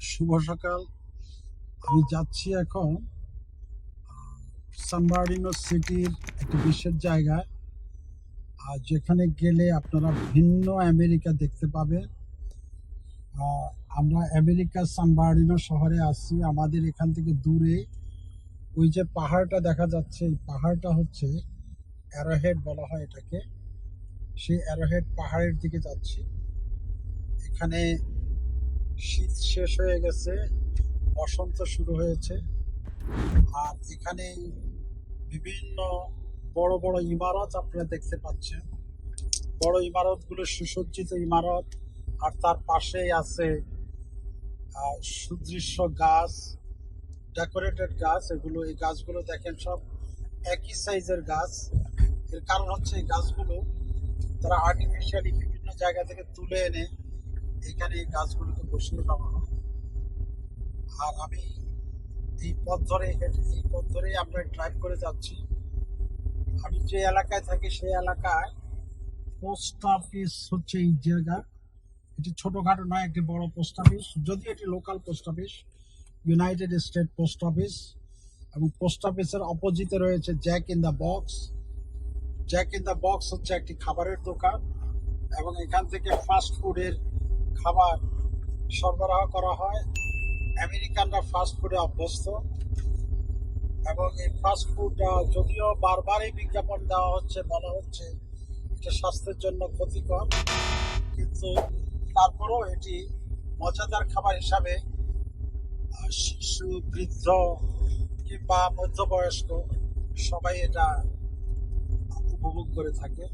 শুভ সকাল। আমি যাচ্ছি এখন সান বার্নার্ডিনো সিটির একটা বিশেষ জায়গায়, আর যেখানে গেলে আপনারা ভিন্ন আমেরিকা দেখতে পাবেন। আমরা আমেরিকার সান বার্নার্ডিনো শহরে আসছি। আমাদের এখান থেকে দূরে ওই যে পাহাড়টা দেখা যাচ্ছে, এই পাহাড়টা হচ্ছে অ্যারোহেড বলা হয় এটাকে। সেই অ্যারোহেড পাহাড়ের দিকে যাচ্ছি। এখানে শীত শেষ হয়ে গেছে, বসন্ত শুরু হয়েছে। আর এখানে বিভিন্ন বড় বড় ইমারত আপনারা দেখতে পাচ্ছেন। বড় ইমারতগুলো সুসজ্জিত ইমারত, আর তার পাশেই আছে সুদৃশ্য গাছ, ডেকোরেটেড গাছ। এই গাছগুলো দেখেন সব একই সাইজের গাছ। এর কারণ হচ্ছে এই গাছগুলো তারা আর্টিফিশিয়ালি বিভিন্ন জায়গা থেকে তুলে এনে এখানে এই গাছগুলোকে বসিয়ে দেওয়া হয়। আর আমি এই পথ ধরেই আমরা ড্রাইভ করে যাচ্ছি। আমি যে এলাকায় থাকি সেই এলাকায় পোস্ট অফিস হচ্ছে এই জায়গা। এটি ছোটখাটো নয়, একটি বড় পোস্ট অফিস, যদি এটি local post office, United state post office. এবং পোস্ট অফিসের অপোজিটে রয়েছে Jack in the box. Jack in the box হচ্ছে একটি খাবারের দোকান, এবং এখান থেকে ফাস্ট ফুডের খাবার সরবরাহ করা হয়। আমেরিকানরা ফাস্ট ফুডে অভ্যস্ত, এবং এই ফাস্ট ফুড যদিও বারবারই বিজ্ঞাপন দেওয়া হচ্ছে, বলা হচ্ছে এটা স্বাস্থ্যের জন্য ক্ষতিকর, কিন্তু তারপরেও এটি মজাদার খাবার হিসাবে শিশু, বৃদ্ধ কিংবা মধ্যবয়স্ক সবাই এটা উপভোগ করে থাকে।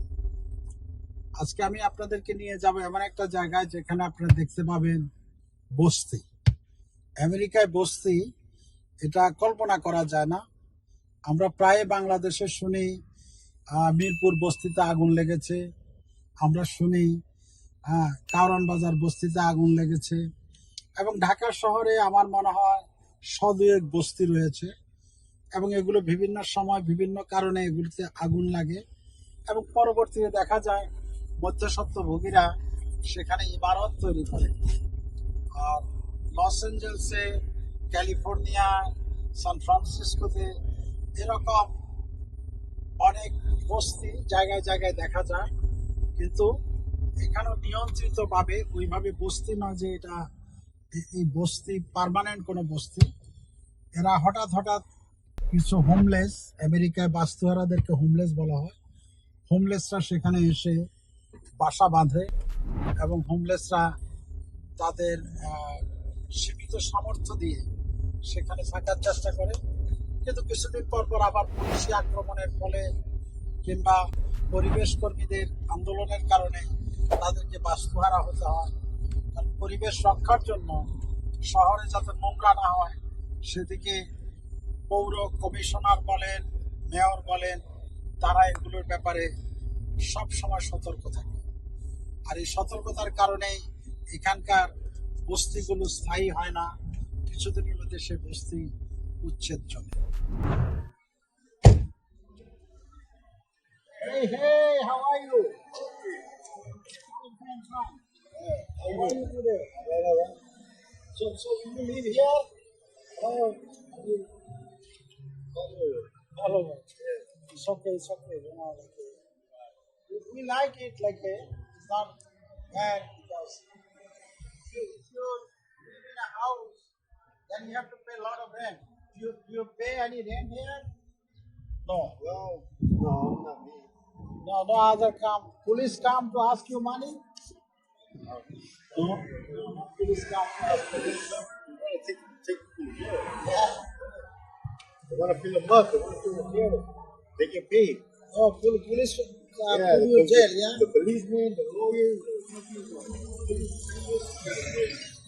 আজকে আমি আপনাদেরকে নিয়ে যাব এমন একটা জায়গায় যেখানে আপনারা দেখতে পাবেন বস্তি। আমেরিকায় বস্তি, এটা কল্পনা করা যায় না। আমরা প্রায় বাংলাদেশে শুনি মিরপুর বস্তিতে আগুন লেগেছে, আমরা শুনি কারওয়ান বাজার বস্তিতে আগুন লেগেছে, এবং ঢাকা শহরে আমার মনে হয় শ'দুয়েক বস্তি রয়েছে, এবং এগুলো বিভিন্ন সময় বিভিন্ন কারণে এগুলিতে আগুন লাগে, এবং পরবর্তীতে দেখা যায় মধ্যস্বত্বভোগীরা সেখানে ইমারত তৈরি করে। আর লস অ্যাঞ্জেলসে, ক্যালিফোর্নিয়া, সান ফ্রান্সিসকোতে এরকম অনেক বস্তি জায়গায় জায়গায় দেখা যায়, কিন্তু এখানেও নিয়ন্ত্রিতভাবে, ওইভাবে বস্তি নয় যে এটা এই বস্তি পার্মানেন্ট কোনো বস্তি। এরা হঠাৎ হঠাৎ কিছু হোমলেস, আমেরিকায় বাস্তুহারাদেরকে হোমলেস বলা হয়, হোমলেসরা সেখানে এসে বাসা বাঁধে, এবং হোমলেসরা তাদের সীমিত সামর্থ্য দিয়ে সেখানে থাকার চেষ্টা করে। কিন্তু কিছুদিন পর পর আবার পুলিশি আক্রমণের ফলে কিংবা পরিবেশ কর্মীদের আন্দোলনের কারণে তাদেরকে বাস্তুহারা হতে হয়। কারণ পরিবেশ রক্ষার জন্য শহরে যাতে নোংরা না হয় সেদিকে পৌর কমিশনার বলেন, মেয়র বলেন, তারা এগুলোর ব্যাপারে সব সময় সতর্ক থাকে। আর এই সতর্কতার কারণেই এখানকার বস্তিগুলো স্থায়ী হয় না, কিছুদিনের মধ্যে সে বস্তি উচ্ছেদ চলে। Hey, hey, how are you? How are you today? So you live here? Oh, hello. It's okay, it's okay. You know, we like it like that. It's not bad because if you live in a house, then you have to pay a lot of rent. Do you pay any rent here? No. Well, no, not me. No other police come to ask you money? No. Police come to ask you. Take food here. Yeah. They want to fill them up. They want to fill them here. They get paid. Oh, police Yeah, put you in jail, yeah? the policemen, the lawyers,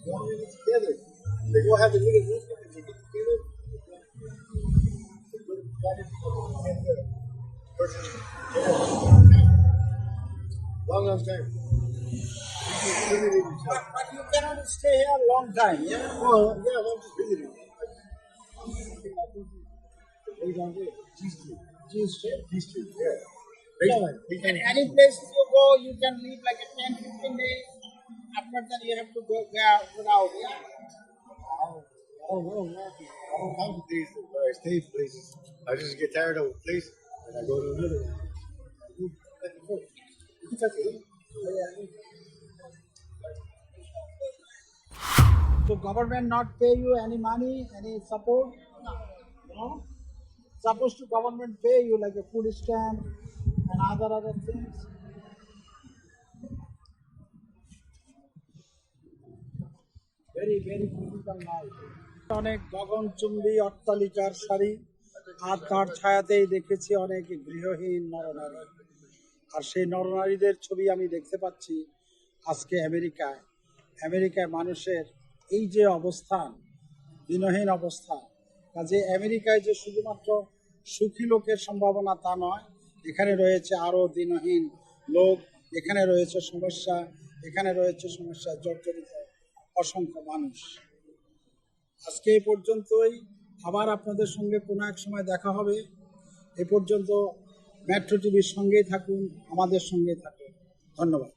they all get together. They go have a little room and they get together. They put it together and the person in jail. Long time. But you cannot stay here a long time, yeah? Well, yeah, I'm just visiting. G Street? These two, yeah. And any places you go, you can leave like a 10, 15 days. After that, you have to go out, yeah? Oh, no, no. I don't come to these where I stay places. I just get tired of a place and I go to another one. You can touch it. So government not pay you any money, any support? No. Supposed to government pay you like a food stamp and other things. Very critical now. অনেক গগনচুম্বী অট্টালিকার সারি, আর তার ছায়াতেই দেখেছি অনেক গৃহহীন নরনারী। আর সেই নরনারীদের ছবি আমি দেখতে পাচ্ছি আজকে আমেরিকায় মানুষের এই যে অবস্থান, দিনহীন অবস্থান। কাজে আমেরিকায় যে শুধুমাত্র সুখী লোকের সম্ভাবনা তা নয়, এখানে রয়েছে আরও দিনহীন লোক, এখানে রয়েছে সমস্যা জর্জরিত অসংখ্য মানুষ। আজকে এই পর্যন্তই, আবার আপনাদের সঙ্গে কোনো এক সময় দেখা হবে। এ পর্যন্ত মেট্রো টিভির সঙ্গেই থাকুন, আমাদের সঙ্গেই থাকুন। ধন্যবাদ।